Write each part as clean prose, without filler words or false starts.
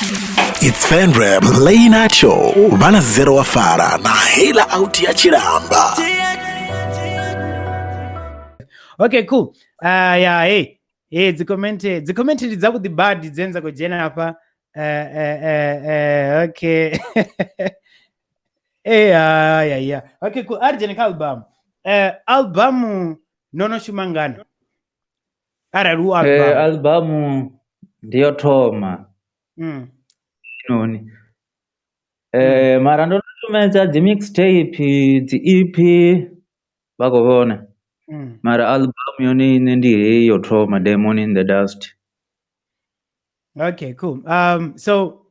It's Venrap, Rea'Nay, Vana Zero Afara, na hela out ya Chiramba. Okay, cool. Yeah, hey, the comment is up with the bad zenza go hapa. Okay. Hey, yeah. Okay, cool. Arjeni album. Albumu nono shumangana. Araru album. Albumu ndiyo thoma. Noni. Mara ndo tumenza the mixtape, the EP bakubona. Mara album yoni ndi yo thoma, Demon in the Dust. Okay, cool. So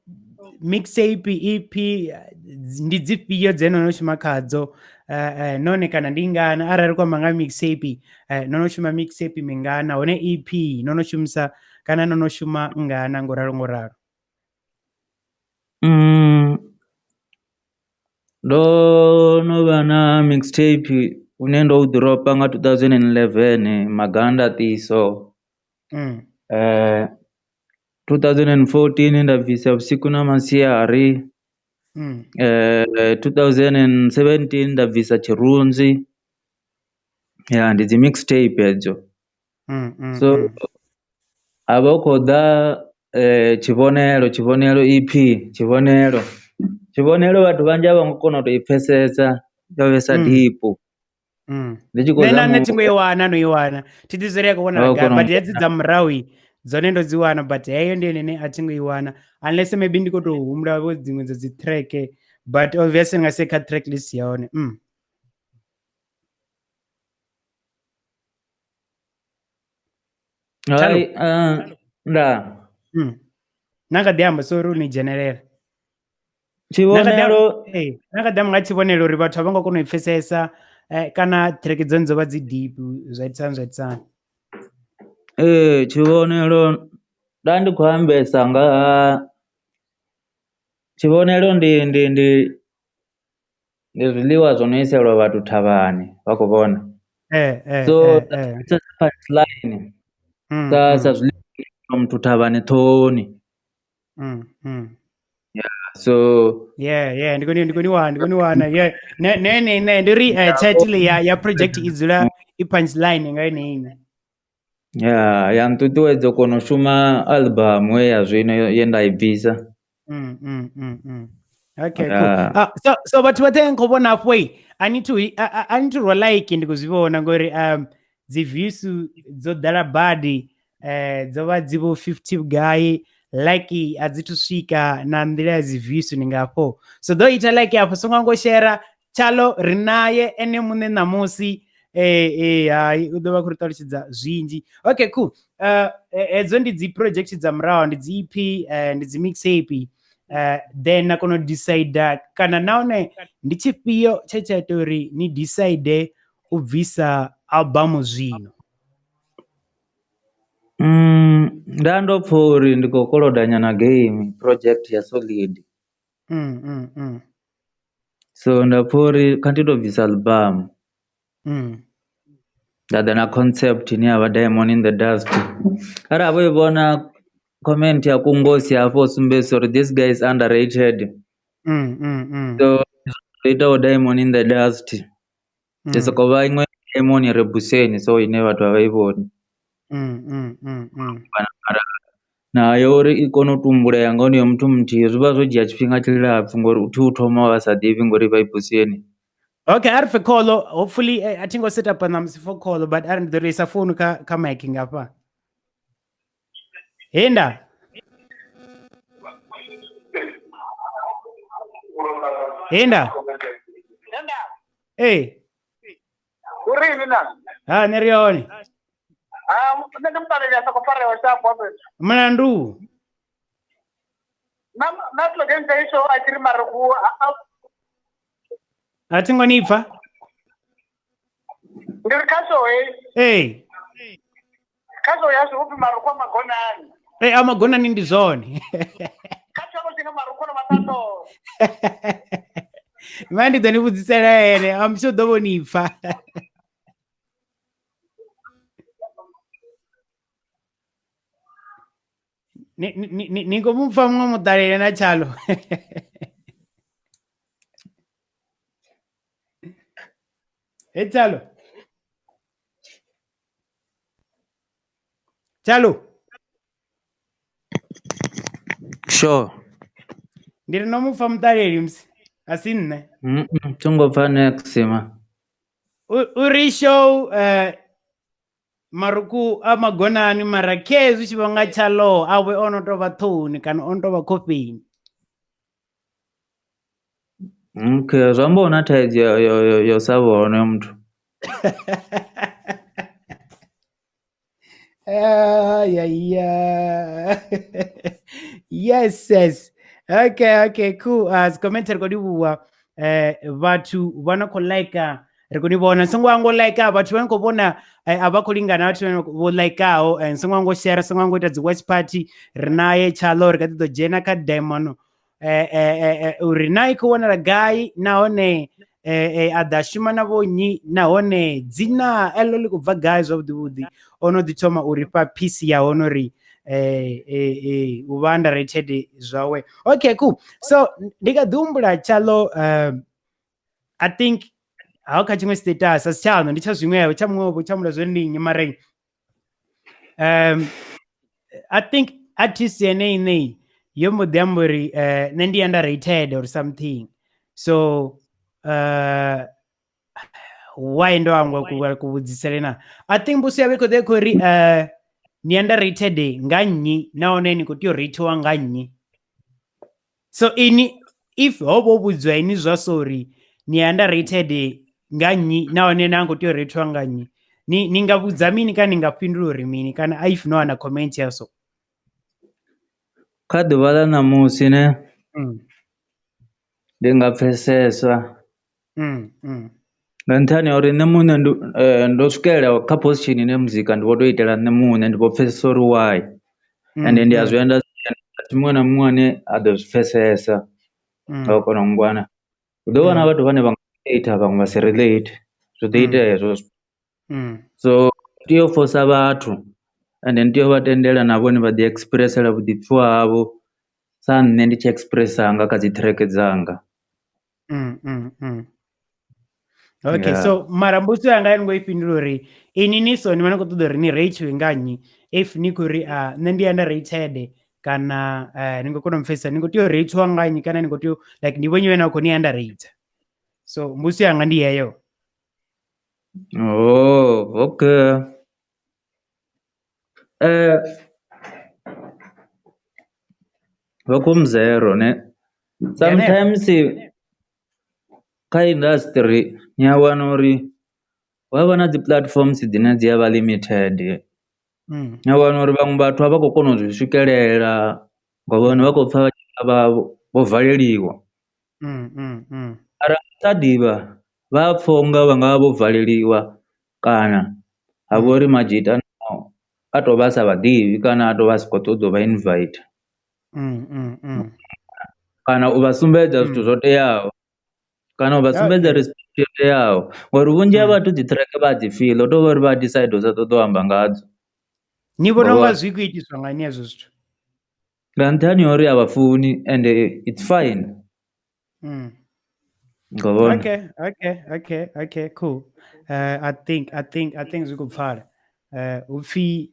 mixtape, EP ndidzipiyo dzenonoshuma kadzo none kana ndingana arari kwamanga mixtape nonoshuma mixtape mingana one EP nonoshumisa kana nonoshuma ngana ngoraro no vana mixtape unendo udropa nga 2011 maganda tiso 2014 ndabvisa usiku na masiyari 2017 ndabvisa chirunzi ndidzi mixtape edzo so avokodha chivonero EP chivonero vantu vanje avangokona kutoipfesesa yovesa dhipu nena netingoiwana noiwana titizoreka kuona but yadzidza murawi dzone ndodziwana but yayo ndiyo nene atingoiwana unless maybe ndikotohumura dzimwe dzedzitrack but obviously ngaseka track list yaone nda nakadhamba sori unigenerera chivonero nakadhamba ngachivonero uri vathu avangakona kuipfesesa kana track dzone dzova dzideep zvaitsana chivonero ndandikuhambesa nga chivonero ndi zviḽiwa zvonoiselwa vathu thavhani vakuvona so it's a punchline sa zviḽiwa muthu thavhani ṱhohoni so ndikoniwana nene ndiri title ya project idzula ipunchline ngayo neine yanṱuṱuwedza u kona u shuma album ya zwino ye ndaibvisa okay cool so vhathu vhoṱhe nkho vhona hafho I need to ro like ndikuzvivona ngori dzi views dzo ḓala badi dzo vha dzi vho 50 guy like adzi to swika na nḓila ya dzi views ni ngafho so do ita like hafho so ngo share Challo Rea'Nay ene muṋe namusi hai u ḓo vha khou ri ṱalutshedza zwinzhi okay cool edzo ndi dzi project dza muraho ndi dzi EP ndi dzi mixtape then na kona u decide kana naone ndi tshifhio tshe tsha ita uri ni decide u bvisa albumu zwino nda ndo pfha uri ndi khou kolodanya na game project ya Solid so nda pfha uri kha ndi tou bvisa album nda na concept ine yavha Diamond in the Dust arali avo i vhona comment ya kungosi hafho sumbedzisa uri this guy is underrated so itaho Diamond in the Dust isoko vha iṅwe Diamond rebuseni so ine vhathu avha i vhoni nayo uri i kone u tumbulea nga honoyo muthu muthihi zwi vha zwo dzhia tshifhinga tshilapfhu ngori u thi u thoma vha sa ḓivhi ngori vha i buseni okay ari for call hopefully I think I'll set up an for call but ari ndo reisa phone ka mic ngapha Hinda hey urini na nerioni nṋe mpalelesa khou farewa shapo mlandu na slogan dza isho a tshiri mara ku a thi ngo ni pfa ndiri khaso khaso ya zwi upfi maruku a magonani amagonani ndi zwone khaso zwine maruku na matato mandi ḓo ni vhudzisela ene I'm sure ḓo vhoni pfa ningo mupfa mumwe muṱalele na Challo. Hey Challo. Sure. Ndiri nomupfa muṱaleli musi asi nne. Tongopfa next ma. Uri show maruku a magonani mara khezwi tshi vhanga Challo awe ono to vha ṱhoni kana ono to vha khofheni. Okay, zwa mbona thaidzo yo sa vhone muthu. Yes. Okay, cool. As commenter ko di bua vhathu vha khou like ri khou ni vhona songo ngo like vhathu vha khou vhona a vha khou lingana vhathu vho likeaho songo ngo share songo ngo ita dzi watch party Rea'Nay Challo ri kha ḓi ḓo dzhena kha demon uri Rea'Nay khou vhonala gai nahone a ḓa shuma na vho nnyi nahone dzina eḽo ḽi khou bva gai zwavhuḓi ono ḓi thoma uri fha piece ya hono ri u vha underrated zwawe. Okay, cool. So ndi kha ḓi humbula Challo I think how kha tshiṅwe status asi tshaano ndi tsha zwiṅwevho tsha muṅwevho tsha mula zwo ndi nnyi mara I think artist yeneyi yo mbo ḓi amba uri nṋe ndi underrated or something. So why ndo angwa kuvhudzisele na I think mbusi yawe khou ḓi khou ri ni underrated nga nnyi nahone ni khou tea u ratewa nga nnyi. So ini if hovho vhudzwa ini zwa sorry ni underrated nga nnyi nahone na khou tea u ratewa nga nnyi ni nga vhudza mini kana ni nga fhindula uri mini kana if no ana comment yaso Kha ḓuvha ḽa ṋamusi ne ndi nga pfheseswa nga nṱhani ha uri nṋe muṋe ndo swikelela kha position ine muzika ndi vho tou itela nṋe muṋe ndi vho pfhesesa uri why ende ndi a zwi enda muṅwe na muṅwe ane a ḓo zwi pfhesesa nga u kona u ngwana hu ḓo vha na vhathu vhane vha nga relate vhaṅwe vha si relate zwi ḓo itea hezwo so tea u fosa vhathu ende ndi tea u vha tendela na vhone vha ḓi expressela vhuḓipfhiwa havho sa nṋe ndi tshi expressa nga kha dzi track dzanga. Okay, so mara mbuso yanga ni ngo ifhindula uri ini ni so ni vha ni khou ṱoḓa uri ni rate nga nnyi if ni khou ri nṋe ndi underrated kana ni ngo kona u mpfhesesa ni khou tea u ratewa nga nnyi kana ni khou tea like ndi vhonye na khou ni underrate. So mbuso yanga ndi heyo. Okay. Vakumzero ne sometimes kha industry ni a wana uri wa vha na dzi platforms dzine dzi a vha limited ni a wana uri vhaṅwe vhathu a vha khou kona u zwi swikelela nga vhone vha khou pfha vho valeliwa arali sa ḓivha vha pfha unga vha nga vha vho valeliwa kana ha vha uri majita a tou vha sa vhaḓivhi kana a tou vha a si khou ṱoḓa u vha invite kana u vha sumbedza zwithu zwo teaho kana u vha sumbedza respect yo teaho ngori vhunzhi ha vhathu dzi track vha dzi feel tou vha uri vha decide u sa ṱoḓa u amba ngadzo. Ni vhona unga zwi khou itiswa nga ni hezwo zwithu nga nṱhani ha uri a vha funi and it's fine. Okay, cool. I think zwi khou pfhala upfhi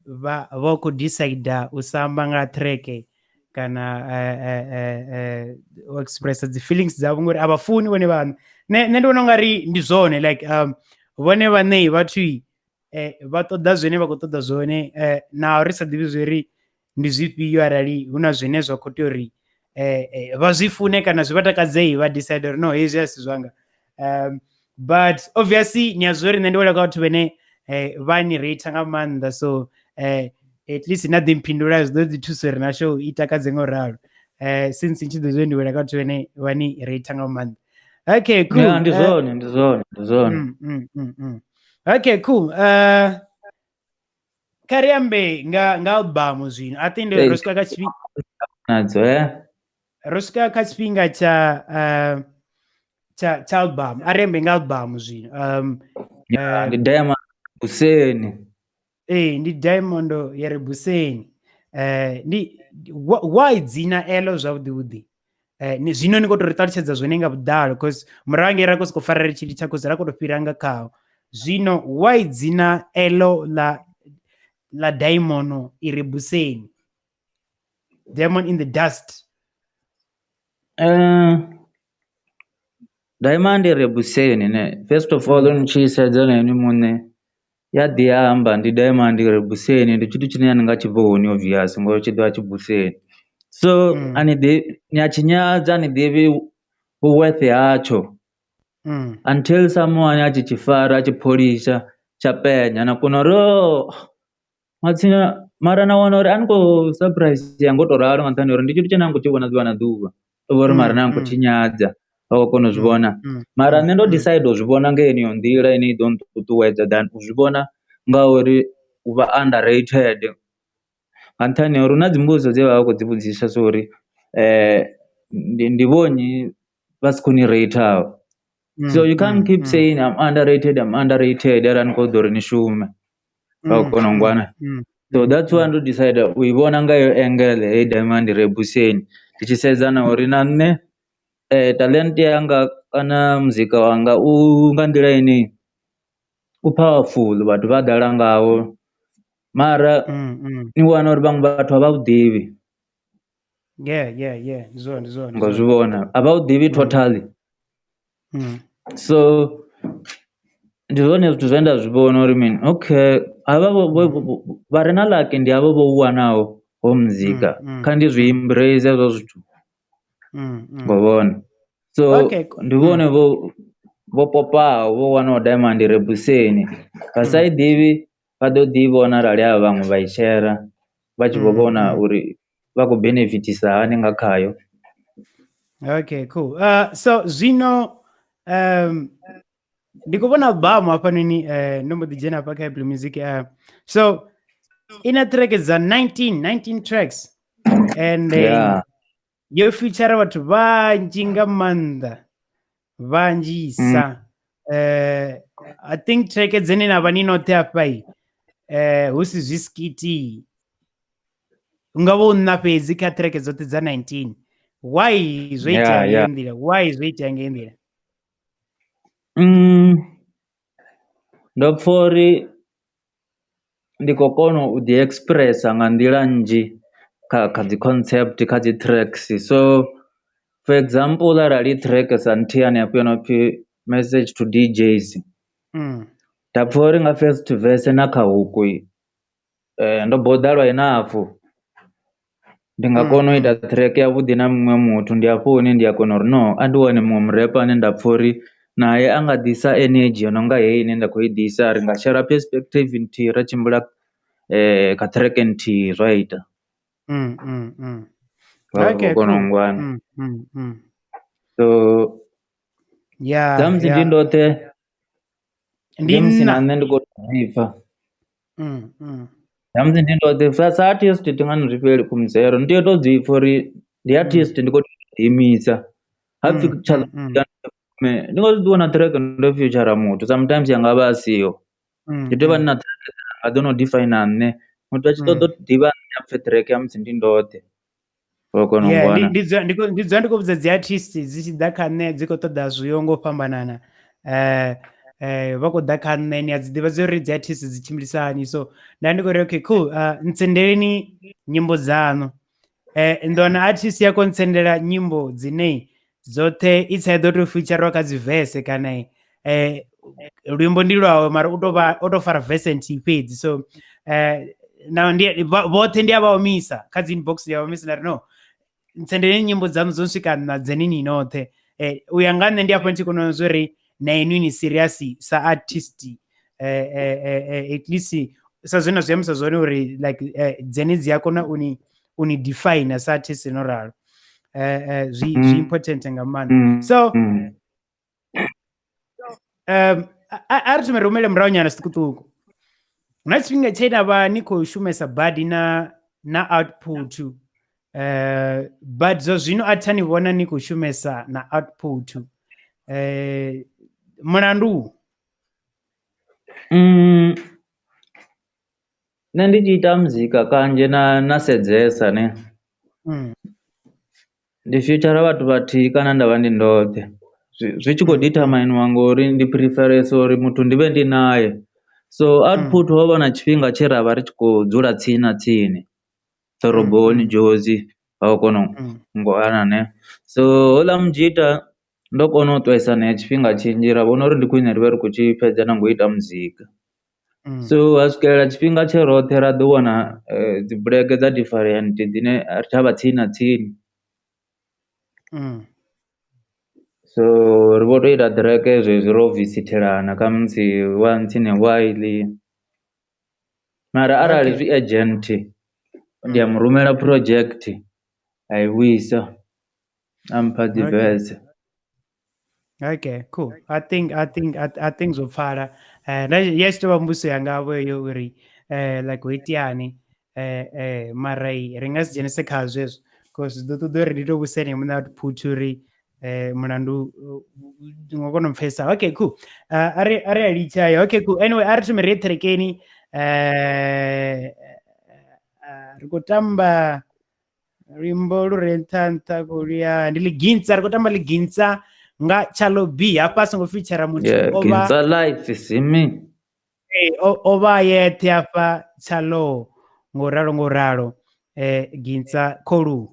vha khou decide u sa amba nga track kana u expressa dzi feelings dzavho ngori a vha funi vhone vhaṋe. Nṋe ndi vhona ungari ndi zwone like vhone vhaṋe vhathu vha ṱoḓa zwine vha khou ṱoḓa zwone na ri sa ḓivhi zwori ndi zwifhio arali hu na zwine zwa khou tea uri vha zwi fune kana zwi vha takadzei vha decide uri no hezwi a si zwanga but obviously ni a zwo ri nṋe ndi wela kha vhathu vhene vha ni rate nga maanḓa so at least na ḓi mphindula zwi ḓo ḓi thusa uri na show i takadze nga u ralo since tshi ḓo zwo ndi wela kha vhathu vhene vha ni rate nga maanḓa. Okay, cool. Ndi zwone. Okay, cool. Kha ri ambe nga albamu zwino I think ro swika kha tshifhinga ro swika kha tshifhinga tsha albamu a ri ambe nga albamu zwino ndi Diamond Buseni ndi Diamond ya ri Buseni why dzina elo zwavhuḓi zwino ni khou tou ri ṱalutshedza zwone nga vhuḓalo because murahu ngei ra khou sokou farela tshithu tsha cause ra khou tou fhira nga khaho zwino why dzina elo la diamond iri buseni, diamond in the dust? Diamond iri buseni ne first of all nchi sedza na ine muṋe ya ḓi amba ndi diamond iri buseni ndi tshithu tshine ani nga tshi vhoni obvious ngori tshi ḓovha tshi buseni so ani ni a tshinyadza ni ḓivhi worth hatsho until someone a tshi fara a tshi pholisha tsha penya na kona uri matsina mara na wana uri ani khou surprise ya ngo to ralo nga nṱhani uri ndi tshithu tshine a khou tshi vhona ḓuvha na ḓuvha uri mara na khou tshinyadza vha khou kona u zwi vhona mara nṋe ndo decide u zwi vhona nga heneyo nḓila ine i ḓo nṱuṱuwedza than u zwi vhona ngauri u vha underrated nga nṱhani ha uri hu na dzimbudziso dze vha vha khou dzi vhudzisa so uri ndi vhonyi vha si khou ni rateaho so you can't keep saying I'm underrated arali ni khou ḓo uri ni shume vha khou kona u ngwana so that's why ndo decide u i vhona nga yo angle hei diamond ire buseni ndi tshi sedza na uri na nṋe talent yanga kana muzika wanga u nga nḓila ine u powerful vhathu vha ḓala ngawo mara ni wana uri vhaṅwe vhathu a vha u ḓivhi ngo zwi vhona a vha u ḓivhi totally so ndi zwone zwithu zwe nda zwi vhona uri mini okay havha vha re na lucky ndi havho vho u wanaho ho muzika kha ndi zwi embrace hezwo zwithu ngo vhona so ndi vhone vho popaho vho wanaho diamond ire buseni vha sa i ḓivhi vha ḓo ḓi vhona arali havha vhaṅwe vha i share vha tshi vho vhona uri vha khou benefitisa hani nga khayo. Okay, cool. So zwino ndi khou vhona album hafhanoni ndo mbo ḓi dzhena hafha kha Apple Music so ina track dza 19 tracks and yo feature vhathu vhanzhi nga maanḓa vhanzhisa I think track dzine na vha ni noṱhe hafha hu si zwi skiti nga vho nna fhedzi kha track dzoṱhe dza 19 why zwo itea nga nḓila why zwo itea nga nḓila ndo pfha uri ndi khou kona u ḓi expressa nga nḓila nnzhi kha dzi concept kha dzi tracks so for example arali track sa nthihi hanefho yo no pfhi message to DJs nda pfha uri nga first verse na kha huku ndo boḓalwa enough ndi nga kona u ita track yavhuḓi na muṅwe muthu ndi hafho hune ndi a kona uri no a ndi wane muṅwe murepa ane nda pfha uri naye a nga ḓisa energy yo no nga heyi ine nda khou i ḓisa ri nga share perspective nthihi ra tshimbila kha track nthihi zwa ita okay, kona u ngwana so dza musi ndi ndoṱhe ndi musi na nṋe ndi khou ḓipfha dza musi ndi ndoṱhe sa artist ti nga ni zwi fheli khumuzero ndi tea u tou dzi pfha uri ndi artist ndi khou ḓiimisa hapfhi Challo B ndi ngo zwi ḓi wana track ndo feature muthu sometimes yanga vha a siho ndi tea u vha ndi na track a ḓo no define nṋe muthu a tshi ṱoḓa u ḓivha nṋe a pfhe track ya musi ndi ndoṱhe ndi dzula ndi khou vhudza dzi artist dzi tshi ḓa kha nṋe dzi khou ṱoḓa zwiyo ngo fhambanana vha khou ḓa kha nṋe ni a dzi ḓivha dzo uri dzi artist dzi tshimbilisa hani so nda ndi khou ri okay cool ntsendeleni nyimbo dzaṋu ndona artist ya khou ntsendela nyimbo dzine dzoṱhe i sa ḓo tou featurwa kha dzi verse kana luimbo ndi lwawe mara o tou fara verse nthihi fhedzi so vhoṱhe ndi a vha omisa kha dzi inbox ndi a vha omisa nda ri no ntsendeleni nyimbo dzaṋu dzo swika na dzeni ni noṱhe u ya nga nṋe ndi afho ntshi kona zwo uri na inwi ni serious sa artist at least sa zwino zwi amisa zwone uri like dzene dzi a kona u ni define sa artist no ralo zwi important nga maanḓa so a ri thome rumele murahu nyana zwiṱukuṱuku na tshifhinga tshe na vha ni khou shumesa badi na output but zwo zwino a thi ni vhona ni khou shumesa na output mulandu Ndichiita muzika kanje nasedzesa ne ndi future vhathu vhathihi kana ndavha ndi ndoṱhe zwi tshi khou determine ngori ndi preference uri muthu ndi vhe ndi naye. So output ho vha na tshifhinga tshe ra vha ri tshi khou dzula tsini na tsini ḓoroboni Jozi ha u kona ngo ana ne. So houḽa muzika ndo kona u ṱuwesa naye tshifhinga tshinzhi ra vhona uri ndi khwine ri vhe ri khou tshi fhedza na ngo ita muzika. So ha swikelela tshifhinga tshe roṱhe ra ḓo wana dzi bulege dza different dzine ri tshavha tsini na tsini. So ri vho to ita ṱireke zwezwi ro visithelana khamusi once in a while, mara arali zwi agent ndi a mu rumela project a i wisa a mpha dzi verse. Okay, cool. I think zwo pfala. Yes to mbuso yanga vho yo uri like wetiani mara ri nga si dzhenise kha zwezwo because ḓo ṱoḓa uri ndi to vhusene muna output uri mulandu ngo kona mpfesa. Okay, cool. Are litshayo. Okay, cool. Anyway, ari tumire trekeni ri khou tamba rimbo lu re nṱha kulia ndi ligintsa ri khou tamba ligintsa nga Challo B hafha songo feature muthu oba Gintsa life simi oba yethe hafha Challo ngoralo Gintsa kholu.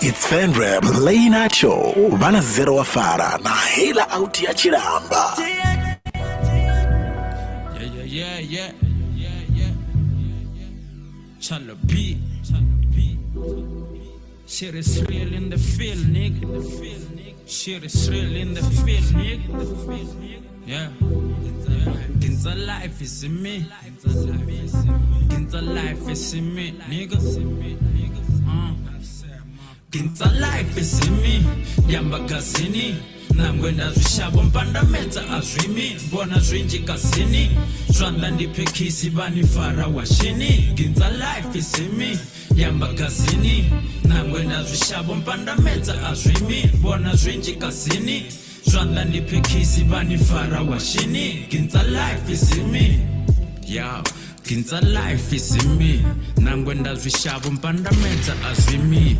It's Venrap Late Night Show vana zero wafara na hela out ya chilamba. Yeah. Challo B. Shit is real in the field, nigga. Shit is real in the field, nigga. Yeah. Gintsa life is in me. Gintsa life is in me, nigga. Gintsa life is in me. Yamba gazini. Nangwenda zvishabo mpandamedza azvimi mbona zvinji kasini zvanda ndipekisi vanifara washini. Gintsa life is in me yamba gazini nangwenda zvishabo mpandamedza azvimi mbona zvinji kasini zvanda ndipekisi vanifara washini. Gintsa life is in me, yeah. Gintsa life is in me nangwenda zvishabo mpandamedza azvimi.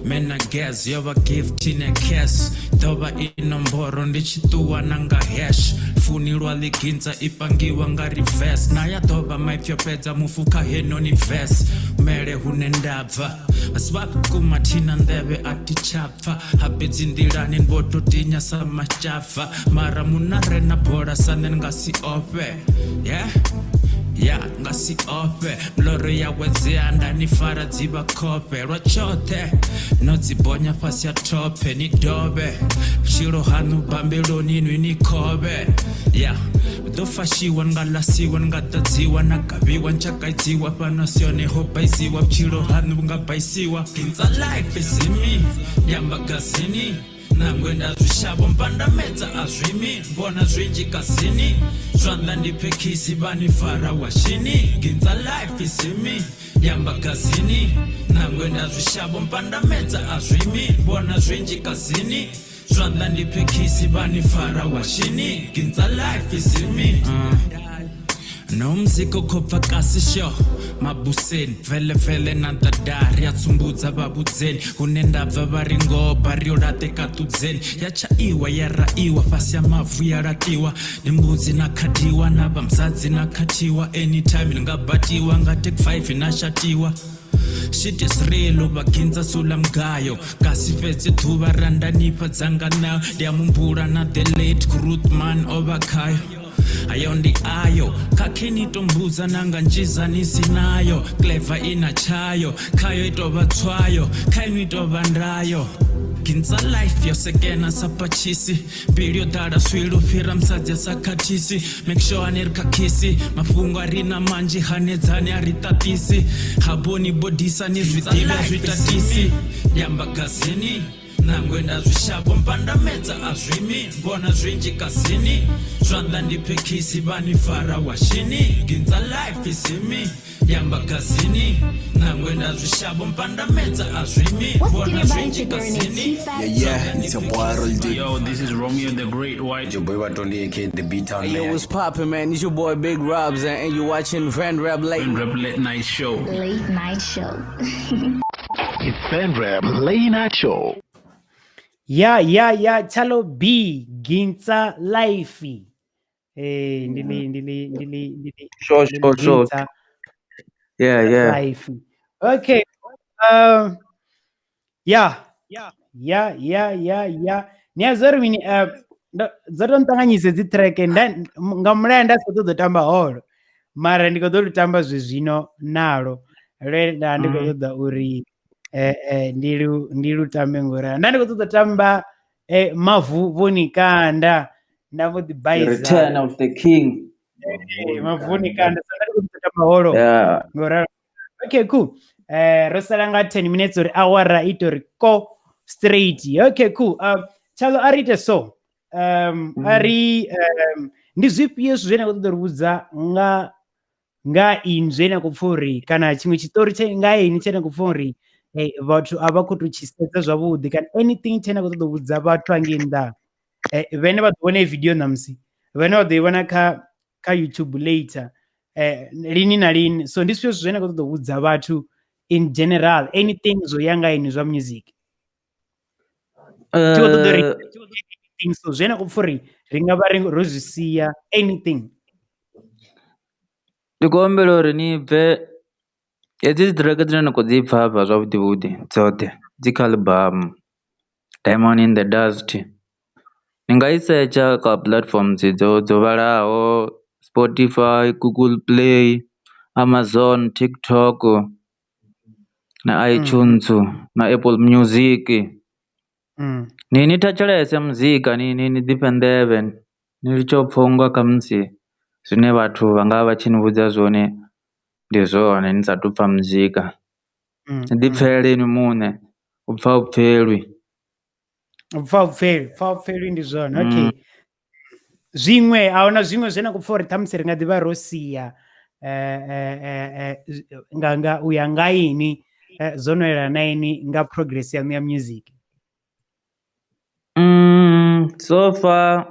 Man, I guess you're a gift in a case. Toba inomboro ndichituwa nanga hash. Funilwa ligintsa ipangiwa nga reverse. Naya toba maipyopedza mufuka heno ni verse. Mere hunendabva aswap kumatina ndeve atichapfa. Habidzi ndirani nboto tinya sama chafa. Mara munarena bora sanen ngasi ope. Yeah, ngasi ope mloro ya wezea ndani fara dziba kope rwachote nodzibonya pasi ya tope ni dobe shiro hanu bambeloni ni kobe. Yeah, dofashiwa ngalasiwa ngatadziwa nagabiwa nchakaidziwa panosione hopaiziwa mchiro hanu ngabaisiwa. Gintsa life is in me yamba gazini nangwenda zvishabo mpandamedza azvimi mbona zvinji kasini zvanda ndipekisi vanifara washini. Gintsa life is in me yamba gazini nangwenda zvishabo mpandamedza azvimi mbona zvinji kasini zvanda ndipekisi vanifara washini. Gintsa life is in me. Nomziko kopfa kasi sho mabuseni vele nantadari yatsumbudza vabudzeni kunendabva varingoba riorate katudzeni yachaiwa yaraiwa pasi ya mavhu yaratiwa nembudzi nakatiwa navamzadzi nakatiwa anytime ndingabatiwa ngatake 5 inashatiwa. Shit is real ubagintsa sula mgayo kasi fedze thuva randanipa dzanga nayo ndiyamumbura na the late Kurutman obakayo ayondi ayo kakhenitombudza nanga njizanisi nayo clever inachayo khayo itovatswayo khaino itovandayo. Gintsa life yosekena sapachisi mbilu yodala swilu fira msadzi asakhatisi make sure anerikakisi mafungo arina manji hanedzane aritatisi haboni bodisa nezvidhivya zvitatisi yamba gazini nangwenda zvishapo mpandamedza azvimi mbona zvinji kazini zvandla ndiphekisi vanifara washini ginza life isimi yamba kazini nangwenda zvishapo mpandamedza azvimi mbona zvinji kazini Yeah, it's your boy Roll D. Yo, this is Romeo the Great White. Your boy Watondi aka the B-Town Hey, yo, man. what's poppin', man? It's your boy Big Robs, and you're watching Venrap late. Venrap Late Night Show. Late night show. It's Venrap Late Night Show. Yeah, Challo B, Ginza Life. Ndili. Sure. Ginza Yeah. Life. Okay. Yeah. Niyazori mini zoto ntanganyise dzi track nga mulaya ndasito ḓo tamba holo mara ndi kho ḓo tamba zwino nalo lenda ndi kho ṱoḓa uri ndi lu tambe ngori ndi kho ṱoḓa tamba mavu vonikanda ndavho ḓi baiza Return of the King. mavu vonikanda ndi kho ṱoḓa tamba holo Yeah. ngora. Okay, cool. Ro sala nga 10 minutes uri awara itori ko straight. Okay, cool. Challo arite so. Ari ndi zwifhio zwine kho ṱoḓa ruvhudza nga in zwine kho pfuri kana chimwe tshitori tshe nga ini tshene kho pfuri vhathu a vha khou tou tshi sedza zwavhuḓi kana anything tshene kho ṱoḓa u vhudza vhathu hangei nnḓa vhane vha ḓo vhona video ṋamusi vhane vha ḓo i vhona kha YouTube later lini na lini. So ndi zwifhio zwine kho ṱoḓa u vhudza vhathu in general anything zwo ya nga ini zwa music anything so zwine kho pfuri ri nga vha ro zwi sia anything. Ndi khou humbela uri ni bve hedzi dzi track dzine na khou dzi pfha hafha zwavhuḓi dzoṱhe dzi kha album Diamond in the Dust. Ni nga i setsha kha platforms dzo vhalaho Spotify, Google Play, Amazon, TikTok na iTunes na Apple Music. Ni thetshelese muzika ni ḓifhe nḓevhe ni litshe u pfha unga khamusi zwine vhathu vha nga vha tshi ni vhudza zwone ndi zwone ni sathu pfha muzika. Ni ḓipfhele ni muṋe u pfha u pfhelwi. Pfhelwi ndi zwone. Okay, zwiṅwe ahuna zwiṅwe zwine kho pfha uri ṱhamusi ri nga ḓivha ro sia nga u ya nga ini zwo no yelana na ini nga progress yanu ya music? So far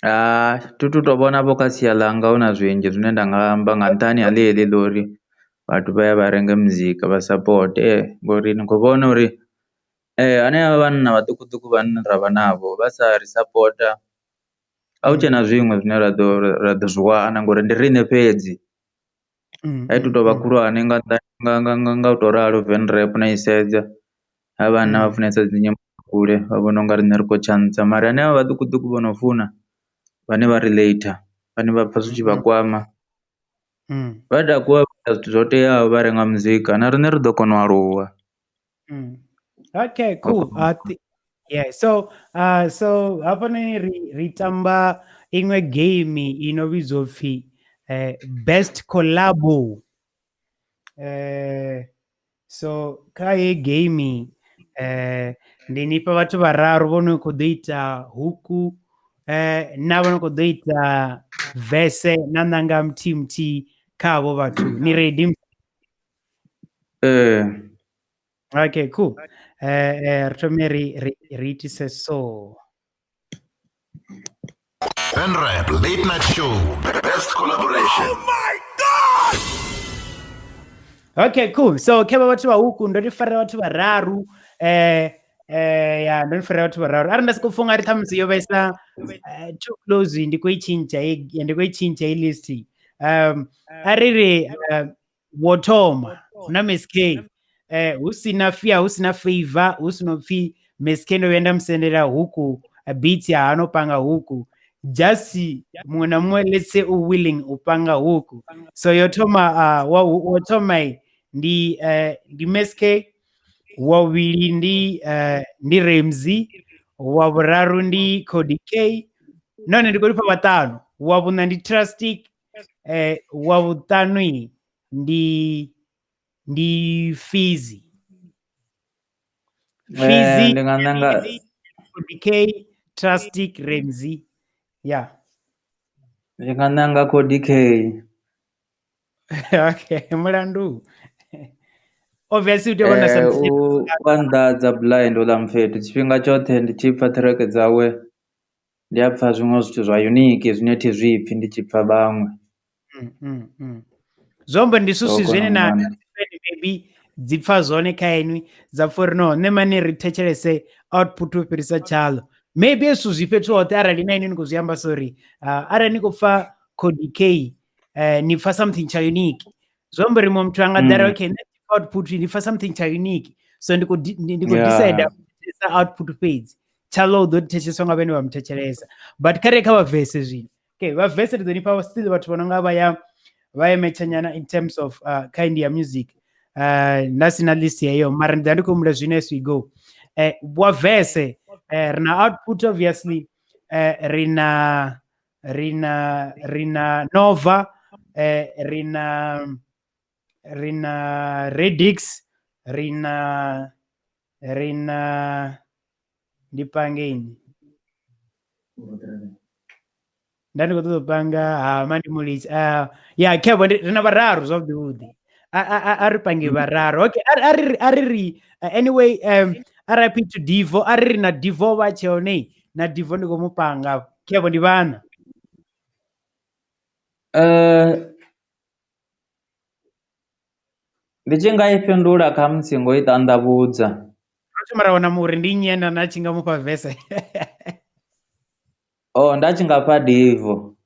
thi tu tou vhona vho kha sia ḽanga hu na zwinzhi zwine nda nga amba nga nṱhani ha ḽeḽi ḽa uri vhathu vha ya vha renge muzika vha sapote ngori ni khou vhona uri hanevha vhanna vhaṱukuṱuku vhane ra vha navho vha sa ri sapota a hu tshena zwiṅwe zwine ra ḓo zwi wana ngori ndi riṋe fhedzi a i tu tou vha khulwane nga u tou ralo Venrap na i sedza ha vhanna vha funesa dzi nyimbo kule vha vhona unga riṋe ri khou tshantsa mara hanevha vhaṱukuṱuku vho no funa vhane vha relate vhane vha pfha zwi tshi vha kwama vha takuwa zwithu zwo teaho vha renga muzika na riṋe ri ḓo kona u aluwa. Okay, cool. Yeah, so hafhanoni ri tamba iṅwe game ino vhidzwa upfhi best collabo. So kha ye game ndi nifha vhathu vhararu vho no khou ḓo ita huku na vho no khou ḓo ita verse na nanga muthihi kha havho vhathu ni ready? Okay, cool. Ri thome ri itise so. Venrap Late Night Show, best collaboration. Oh my God! Okay, cool. So keba vhathu vha huku ndo ri farela vhathu vhararu ya ndo ri farela vhathu vhararu ari ndasi kufunga ri ṱhamusi yo vhaisa too close ndi khou i tshintsha i list ari ri wo thoma na Miss K hu sina fear hu sina favor hu sino pfhi Miss K ndo venda musendela huku beat ya ano panga huku just muṅwe na muṅwe let's say u willing u panga huku. So yo thoma wo thoma ndi Miss K, wa vhili ndi Ramsey, wa vhuraru ndi Cody K, none ndi khou lifha vhaṱanu, wa vhuṋa ndi Trustic, wa vhuṱanu ndi Fizzy. Fizzy, ndi nga ṋanga DK, Trustic, Ramsey. Yeah. ndi nga ṋanga Cody K. Okay, mulandu. Obviously u tea u vha na something. U anḓadza blind uḽa mfhethu tshifhinga tshoṱhe ndi tshi pfha track dzawe ndi a pfha zwiṅwe zwithu zwa unique zwine thi zwipfhi ndi tshi pfha vhaṅwe. Zombo ndi zwithu So zwine kona na u wana. maybe dzi pfha zwone kha inwi dza for no nṋe mani ri thetshelese output u fhirisa Challo. Maybe zwithu zwi fhethu hoṱhe arali na inwi ni khou zwi amba sorry arali ni khou pfha Cody K ni pfha something tsha unique zombo ri muthu anga ḓara okay nṋe output ni pfha something tsha unique so ndi khou decide sa output fhedzi Challo u ḓo thetsheleswa nga vhane vha muthetshelesa but kare kha vha verse zwino okay vha verse ri ḓo ni pfha still vhathu vha no nga vha ya mechanyana in terms of kind ya music national list yeyo mara ndi khou humbula zwine as we go wa verse rina output obviously rina Nova rina Redix rina ndipangeni ndani khou ṱoḓa u panga mandi mulisi ya khevo rina vhararu zwavhuḓi a ri pange vhararu okay a ri anyway RIP to Divo a ri na Divo vha tshe hone na Divo ndi khou mu panga khevo ndi vhana ndi tshi nga i fhindula kha musi ngo i ṱanḓavhudza mara wana muri ndi nyenda na tshi nga mufha vese nda tshi nga fha Divo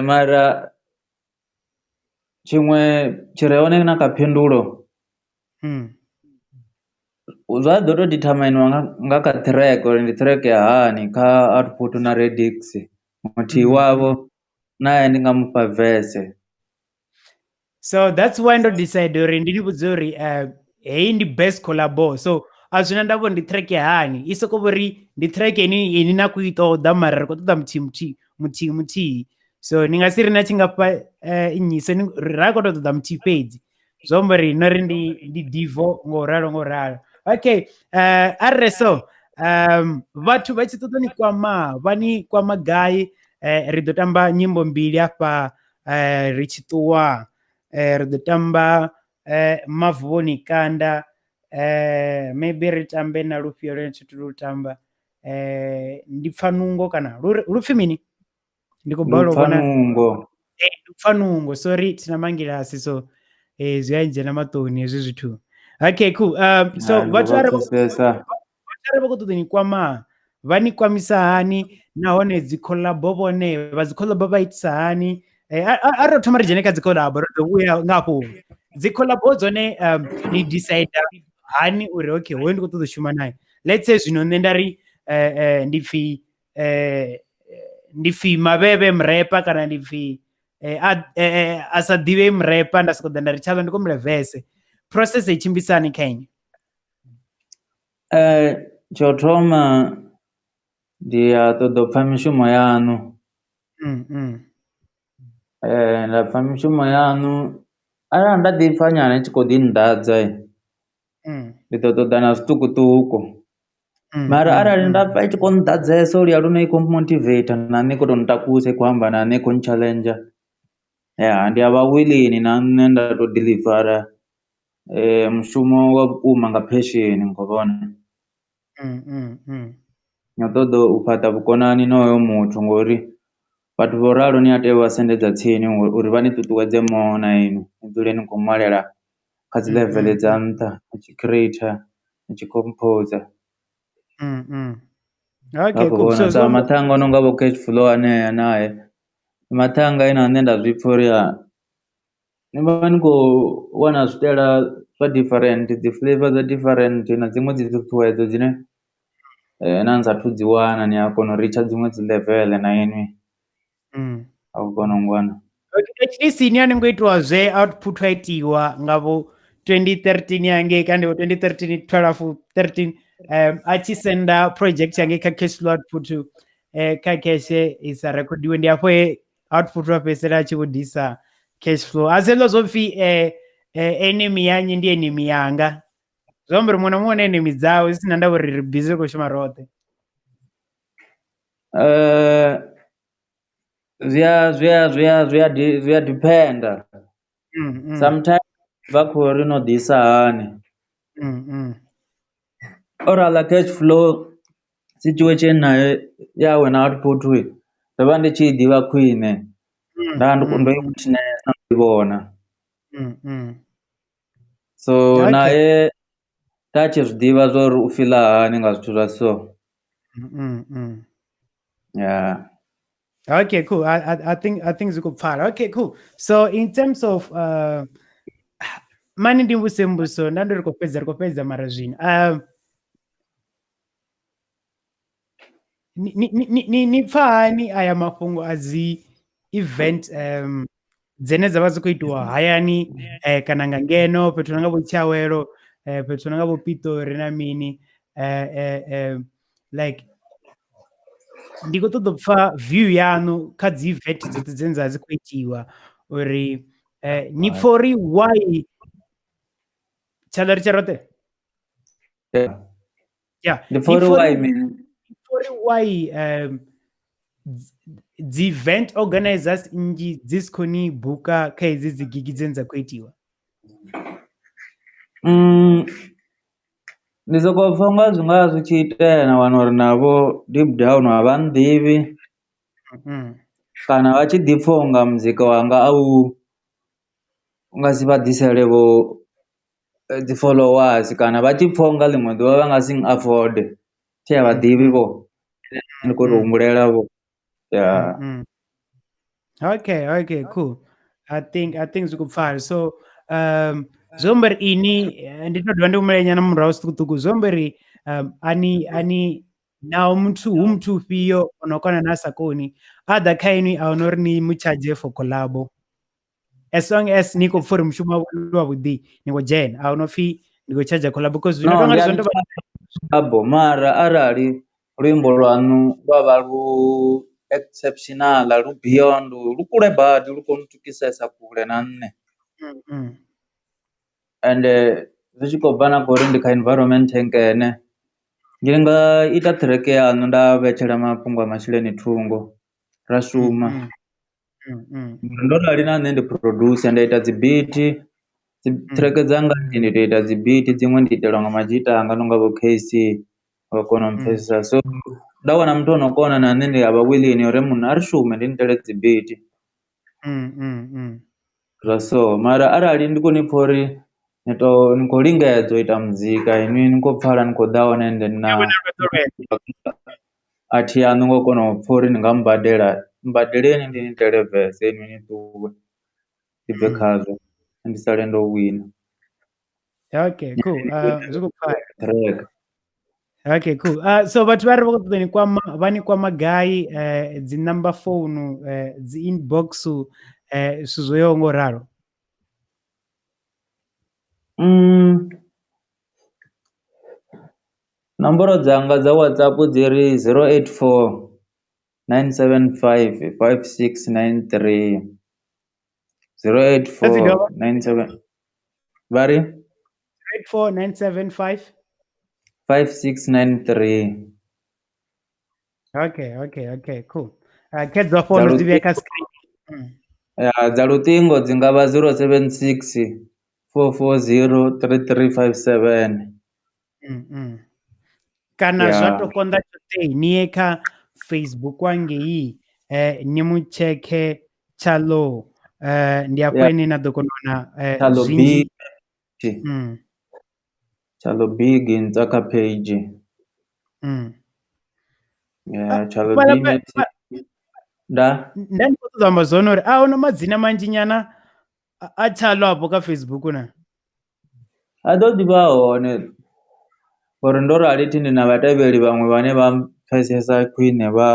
mara tshiṅwe tshi re hone na kha phindulo zwa ḓo tou determiniwa nga kha track uri ndi track ya hani kha output na Redix muthihi wavho naye ndi nga mufha vese. So that's why ndo decide uri ndi vhudza uri hei ndi best collabo so a zwina ndavho ndi track ya hani i soko vhori ndi track ini na ku i ṱoḓa mara ri khou ṱoḓa muthihi so ni nga si ri na tshi nga fha nnyi so ra khou tou ṱoḓa muthihi fhedzi zwo mbo ri no ri ndi Divo ngo ralo okay arre so vhathu vha tshi ṱoḓa ni kwama vha ni kwama gai ri ḓo tamba nyimbo mbili hafha ri tshi ṱuwa ri ḓo tamba mavuni kanda maybe ri tambe na lufhio lune thi lu tamba ndi pfanungo kana lupfi mini ndi khou balelwa u vhona pfanungo sorry thina mangilasi so zwi a dzhena maṱoni hezwi zwithu okay cool so vhathu vha khou ṱoḓa ni kwama vha ni kwamisa hani nahone dzi collabo vhone vha dzi collabo vha itisa hani a ri thoma ri dzhene kha dzi collabo ri ḓo vhuya nga hafho dzi collabo dzone ni decide hani uri okay hoyu ndi khou ṱoḓa u shuma naye let's say zwino nṋe nda ri ndi pfhi Mavheve mrepa kana ndi pfhi a sa ḓivhe mrepa nda sokou ḓa nda ri Challo ndi khou mula vese process i tshimbisani kha inyi tsho thoma ndi a ṱoḓa u pfha mishumo yaṋu nda pfha mishumo yaṋu arali nda ḓi pfha nyana i tshi khou ḓi nḓadza ndi ḓo ṱoḓa na zwiṱukuṱuku mara arali nda pfha i tshi khou nḓadzesa u liya lune i khou motivate na nṋe khou tou ntakusa i khou amba na nṋe i khou nchallenger ndi a vha willing na nṋe nda tou diḽivara mushumo wa vhukuma nga passion ngo vhona na ṱoḓa u fhaṱa vhukonani na hoyo muthu ngori vhathu vho ralo ni a tea u vha sendedza tsini uri vha ni ṱuṱuwedze more na inwi ni dzule ni khou ṅwalela kha dzi level dza nṱha ni tshi creator ni tshi composer okay cool so sa mathanga no nga vho cash flow anea naye mathanga ina nṋe nda zwi pfha uri ni vha ni khou wana zwitela zwa different dzi flavor dza different na dziṅwe dzi ṱhuṱhuwedzo dzine na ni sathu dzi wana ni a kona u reacher dziṅwe dzi level na inwi a u kona u wana at least ni ani ngo itiwa zwe output wa itiwa nga vho 2013 yange kandi vho 2013 12 13 a tshi senda project yange kha cashflow output kha cache isa recordiwe ndi afho output wa fhedzisela a tshi vho disa cashflow a zelo zwo pfhi enemy yanyi ndi enemy yanga zvombori mwana muone enemy dzawo isina ndavo riri busy kushuma rote. Zwi a dependa. Sometimes va khori no disa hani. Or cash flow situation nayo ya wena output we ndo ndi tshi ḓivha khwine nda ndo i witness na ndi vhona. So naye nda tshi zwi ḓivha zwori u fila hani nga zwithu zwa so. Yeah. Okay, cool. I think zwi khou pfala. Okay, cool. So in terms of mani ndi mbusembuso nda ndo ri khou fhedza mara zwino ni pfa hani aya mafhungo a dzi event dzine dzavha dzi khou itiwa hayani kana nga ngeno fhethu nga vho Tshiawelo fhethu nga vho Pitori na mini like ndi khou ṱoḓa u pfa view yanu kha dzi event dzoṱhe dzine dzavha dzi khou itiwa uri ni pfa uri why Challo ri tshe roṱhe? Yeah. Ni pfa uri why dzi event organizers nnzhi dzi si khou ni buka kha hedzi dzi gigi dzine dza khou itiwa? Ndi sokou pfa unga zwi nga zwi tshi itea na wana uri navho deep down a vha nḓivhi kana vha tshi ḓi pfa unga muzika wanga a u nga si vha ḓisele vho dzi followers kana vha tshi pfa unga ḽiṅwe ḓuvha vha nga si afford thi a vha ḓivhi vho ndi khou tou humbulela vho. Yeah. Okay, cool. I think zwi khou pfala. So zombori ini ndi to dovha ndi humulenya na murahu zwiṱukuṱuku zombori ani naho muthu ufhio ono kona na sa koni a ḓa kha inwi a wana uri ni mucharge for collabo as long as ni khou pfa uri mushumo wavho wavhuḓi ni khou dzhena a huna upfhi ndi khou charge collabo because zwino tonga ndi zwone collabo mara arali luimbo lwanu lwa vha lu exceptional lu beyond lu kule badi lu kone u tukisesa kule na nne and zwi tshi khou bva na khori ndi kha environment nkene ndi nga ita track yanu nda vhetshela mafhungo a masheleni thungo ra shuma ndo rali na nṋe ndi producer nda ita dzi beat dzi track dzanga ndi tou ita dzi beat dziṅwe ndi itelwa nga majita anga no nga vho KC wa kona u mpfhesesa so nda wana muthu ono kona na nṋe ndi avha willing uri munhu a ri shume ndi nitele dzi beat zwa so mara arali ndi khou ni pfa uri ni khou lingedza u ita muzika inwi ni khou pfala ni khou ḓa hone ende na athi yaṋu ngo kona u pfa uri ni nga mbadeleni ndi ni tele vese inwi ni ṱuwe ndi bve khazwo ndi sale ndo wina. Okay, cool. Zwi khou pfala. Okay, cool. So vhathu vha ri vha khou ṱoḓa vha ni kwama gai dzi number phone dzi inbox zwithu zwo yaho nga u ralo? Nomboro dzanga dza WhatsApp dzi ri 084 975 5693 084 97 vari 084 975 5693. Okay, cool. Khedzo phone dzi vhe kha screen. Dza luṱingo dzi nga vha 076 440 3357. Kana zwa to konḓa tshoṱhe ni ye kha Facebook wangei ni mu cheke Challo ndi afho ine na ḓo kona u wana Challo B. Challo B ginza kha page. Challo B nda ndi khou ṱoḓa amba zwone uri a huna madzina manzhi nyana a Challo afho kha Facebook na a ḓo ḓivha hone uri ndo rali thini na vhatevheli vhaṅwe vhane vha pfesesa khwine vha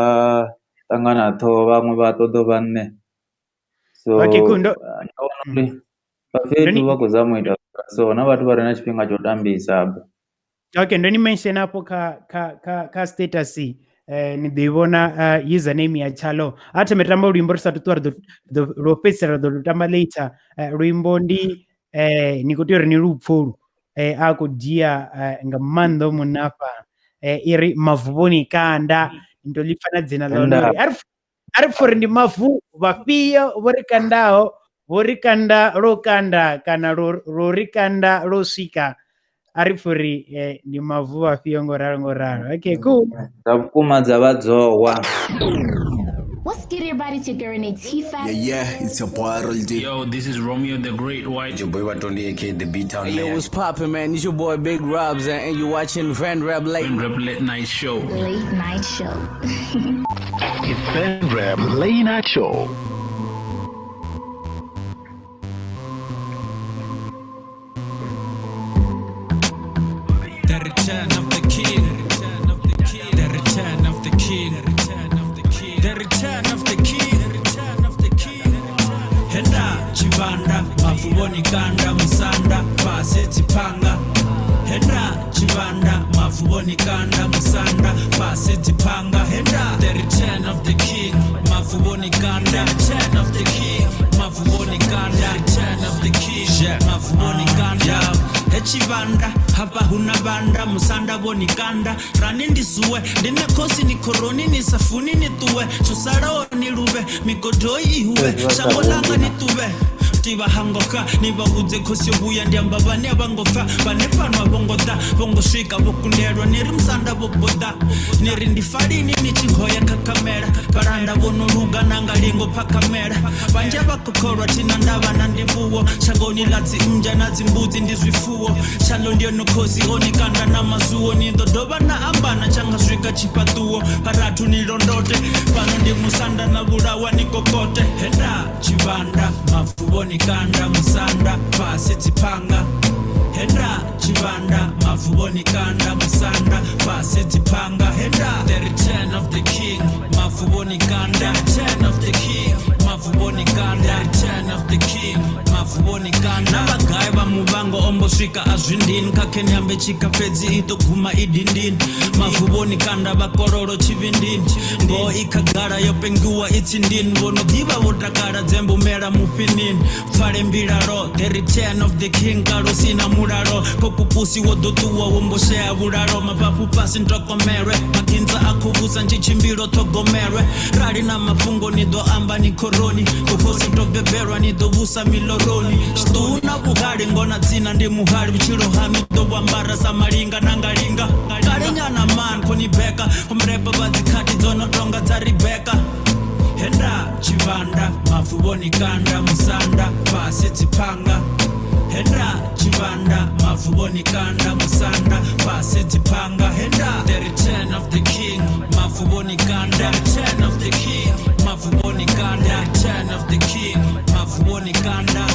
ṱangana ṱhoho vhaṅwe vha ṱoḓo vha nne so vhafhethu vha khou zama u ita so na vhathu vha re na tshifhinga tsha u tambisa. Okay, ndo ni mention hapo ka status ni ḓo i vhona username ya Challo a thome tamba luimbo ri sathu ṱuwa ro fhedzisela ḓo lu tamba later luimbo ndi ni khou tea uri ni lu pfhe olu akudia nga mando munafa iri mavuboni kanda ndolifana dzina lonori ari for ndi mavu vafio vorikanda rokanda kana rorikanda rosika ari for ndi mavu vafio ngoraro. Okay, cool. Zabukuma zabadzowa. What's good, everybody? It's your girl Rea'Nay T-Fat. Yeah, it's your boy Roldy. Yo, this is Romeo the Great White. Your boy Watonde aka the B-Town Yo, man. what's poppin', man? It's your boy Big Robs, and you're watching Venrap Venrap Late Show. Late Night Show. It's Venrap Late Night Show. The return of the king. The return of the king. The return of the king. Henda chibanda mafuboni kanda musanda pase tipanga. Henda chibanda mafuboni kanda musanda pase tipanga. Henda the return of the king mafuboni kanda. Return of the king mafuboni kanda. Return of the king mafuboni kanda. Echibanda hapa huna banda musanda bonikanda rani ndisuwe ndine kosi ni koroni ni safuni ni tuwe chusarao ni lube migodoi ihuwe shangolanga ni tuwe tiba hangoka niba uze kosi obuya ndiamba bane abangofa bane panwa bongota bongo shika bokunderwa niri musanda boboda niri ndifarini ni chihoya kakamera paranda bono ruga nangalingo pakamera banje bakokorwa tinandaba nandibuwo shagoni latsi mja nazimbuzi ndizwifuwo Challo ndio nukosi onikanda na mazuo ni dodoba na ambana changa swika chipatuo paratu nilondote pano ndi musanda na burawa nikokote henda chibanda mafuboni kanda musanda pasi tipanga henda chibanda mafuboni kanda musanda pasi tipanga henda the return of the king mafuboni kanda return of the king mafuboni kanda return of the king mafuboni kanda bagai ba mubango ombo swika azwindin kakeni ambe chikapedzi itoguma idindin mafuboni kanda bakororo chivindin ngo ikagara yopenguwa itsindin bono diva votakara dzembo mera mupinin fare mbiraro the return of the king karosina muraro kokupusi wodotuwa womboshea buraro mapapu pasi ntokomerwe makinza akubusa nchichimbiro togomerwe rari na mafungo nido amba ni koroni kukosi ntobeberwa nido busa miloroni stuna buhari ngona dzina ndi muhari bichiro hami dobwambara samaringa nangalinga karinyana man konibeka omrepa bazikati zono tonga za Rebecca henda chibanda mafuboni kanda musanda pasi tipanga henda chibanda mafuboni kanda musanda pasi tipanga henda the return of the king mafuboni kanda return of the king mafuboni kanda return of the king mafuboni kanda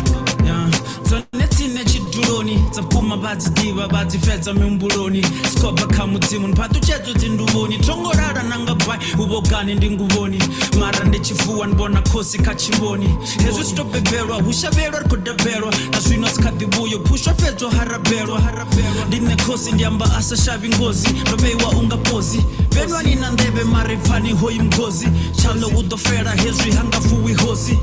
zonetine chiduroni zapuma badzidiva badzifedza miumbuloni skoba kamudzimu mpatu chedzo dzinduvoni tongorara nangabai ubogani ndinguvoni mara ndechifuwa ndibona kosi kachimboni hezvi sitobeberwa hushaverwa rikodaberwa nazvino sikadhibuyo pushwa fedzwa haraberwa ndine kosi ndiamba asashavi ngozi ndoveiwa ungapozi venwani na ndeve marepfani hoyi mgozi Challo udofera hezvi hangafuwi hosi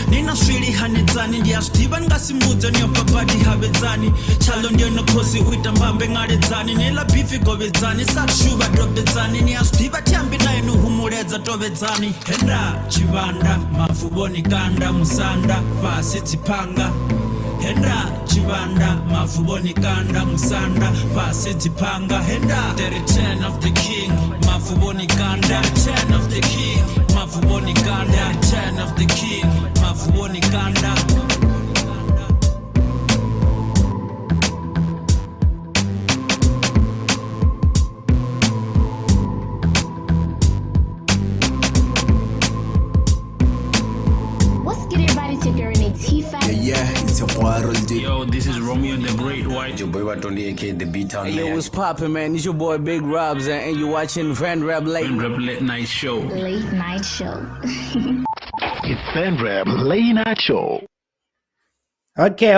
nina swili hanedzani ndiyazvidiva ndingasimudza niyopabadi havedzani Challo ndiyo nokosi uita mbambe ng'aredzani nela bifi govedzani satshuva dobedzani niyazvidiva tiambi naye nuhumuredza tovedzani henda chivanda mafuboni kanda musanda pasi tipanga henda chivanda mafuboni kanda musanda pasi tipanga henda the return of the king mafuboni kanda return of the king mafuboni kanda return of the king mafuboni kanda What's good, everybody? It's your girl Rea'Nay T-Fat. Yeah, it's your boy Roldy. Yo, this is Romeo the Great White. Your boy Watonde aka the B-Town Yo, man. what's poppin', man? It's your boy Big Robs, and you're watching Venrap Venrap Late Show. Late Night Show. It's Venrap Late Night Show. Okay.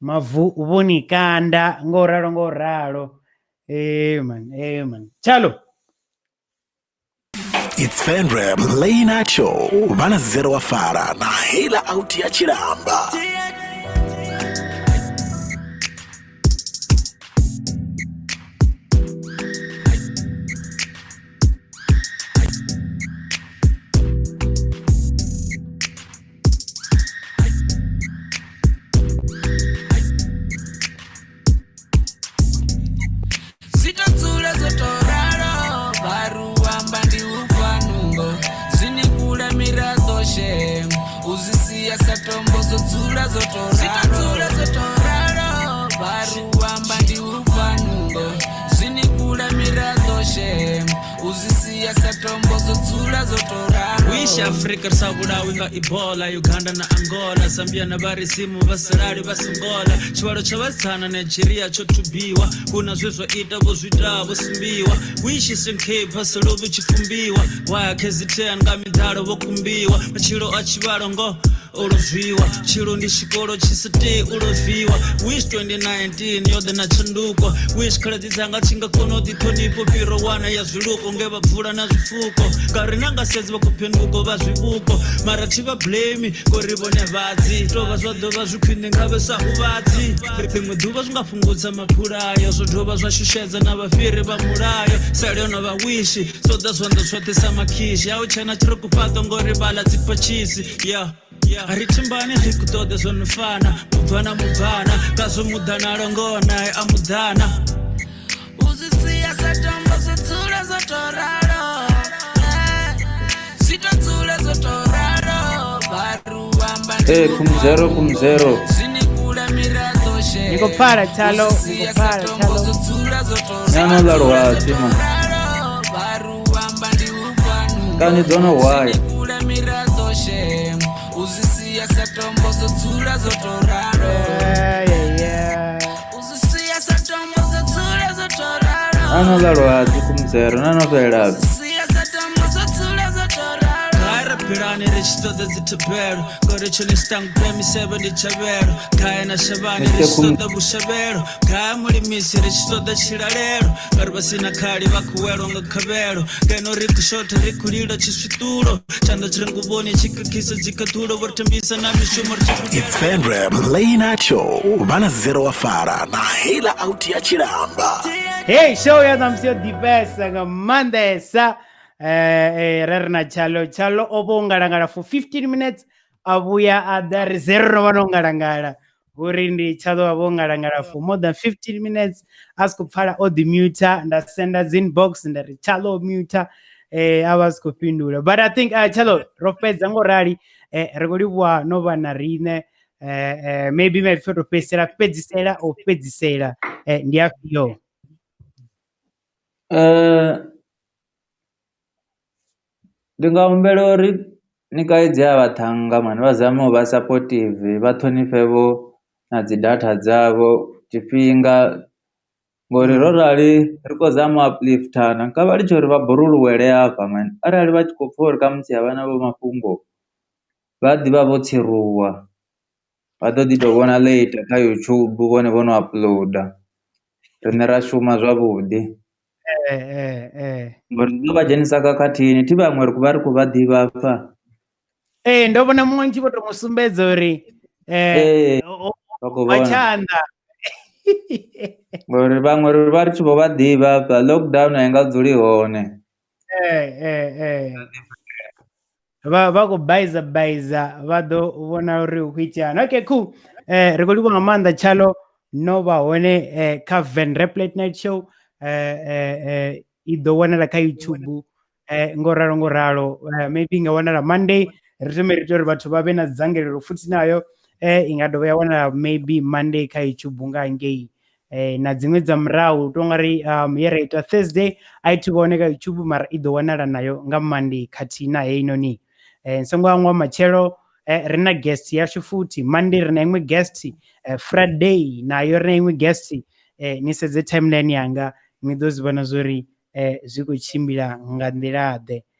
Mavuboni kanda ngoraro. Man. Challo. It's Venrap Late Night Show. Vana zero wafara na hela out ya chilamba. Uzisia satombo zotsula zotoraro Baruwa mbandi ufanungo Zinikula mirazo shem Uzisia satombo zotsula zotoraro Wish Africa sabuna winga Ebola Uganda na Angola Zambia na barisimu vasarari vasungola Chwaro chavasana Nigeria chotubiwa Kuna zwezwa ita vozwita vosimbiwa Wish SNK pasalobu chifumbiwa Waya kezitea ngamidaro vokumbiwa Machiro achivarongo Uloviwa, chilo ndi shikolo chisate uloviwa Wish 2019 yode na chandukwa Wish kalazi zanga chinga kono ditonipo piro wana ya zviluko Ngeba pfula na zvifuko Karinanga sezi wakupenduko vazvibuko Marativa blame koribone vadzi Tova zwadova zvikwinde ngave sahu vadzi Pimwe dhuva zvingafungudza mapurayo Zvodhova zvashushedza na vafiri vamurayo Saliona vawishi Soda zvanda zvotesa makishi Auchana chiri kupata ngori bala dzipachisi Yeah Arichimbani hikutoda zonufana Mubvana Kazo mudana rongona amudana Uzisia satombo zotsula zotoraro Zitotsula zotoraro Baruwa mbandi kumzero Zinikula mirazo she Niko para Challo Nano la roa tima Baruwa mbandi ufanu Kani dono why Zinikula mirazo she Uzisia satombo zotsula zotoraro Uzisia satombo zotsula zotoraro Nano la roa kumzero Nano vela Uzisia satombo zotsula zotoraro Kaira pirani richitoda zitapero Gorecho nistangu premi seba di chavero Kaya na shabani richitoda bushavero Kaya mulimisi richitoda chilalero Karibasina kari vakuwero nga kabero Kaino rikushota rikulira chisvituro Chanda chiranguboni chikakisa zikaturo Vortambisa na mishumo It's Venrap Late Night Show. Vana zero wafara na hela out ya chilamba. Hey, show ya namsio dibesa nga mandesa Rerna Challo obo ngarangara for 15 minutes Abuya adar zero wano ngarangara Urindi Challo abo ngarangara for more than 15 minutes Asko para odi muta and senders inbox and the Challo muta Awas kupindura. But I think Challo Ropez Zangorari Regoliwa Nova Narine maybe my photo pesera pedzisera or pedzisera Ndiakio Ndingaombela uri nikaidza vathanga mani vazame uva supportive vathonifevo na dzidata dzavo chifhinga ngori rorali rikozama upliftana nkava richo ri vaburuluwele apa mani arali vachikopfa uri kamusi havana vo mafungo vadhiva votsiruwa vatodidovona later ka YouTube vone vono uploada rine ra shuma zwavhuḓi ngori ndo vha dzhenisa khakhathini thi vhaṅwe ri kuva ri khou vha ḓivha pfa ndo vhona muṅwe tshi vho to musumbedza uri vachanda ngori vhaṅwe ri vha ri tshi vho vha ḓivha pfa lockdown a i nga dzuli hone vha khou baiza vha ḓo vhona uri hu khou iteani. Okay, cool. Ri khou livha nga maanḓa Challo no vha hone kha Venrap Late Night Show I ḓo wanala kha YouTube ngoralo maybe nga wanala Monday ri thome ri tea uri vhathu vha vhe na dzangalelo futhi nayo I nga dovha ya wanala maybe Monday kha YouTube nga ngei na dziṅwe dza murahu u tonga ri ye ra ita Thursday a i thi vhone kha YouTube mara I ḓo wanala nayo nga Monday khathihi na heinoni songo hangwa matshelo ri na guest yashu futhi Monday ri na iṅwe guest Friday nayo ri na iṅwe guest ni sedze timeline yanga ni ḓo zwi vhona zwori zwi khou tshimbila nga nḓila ḓe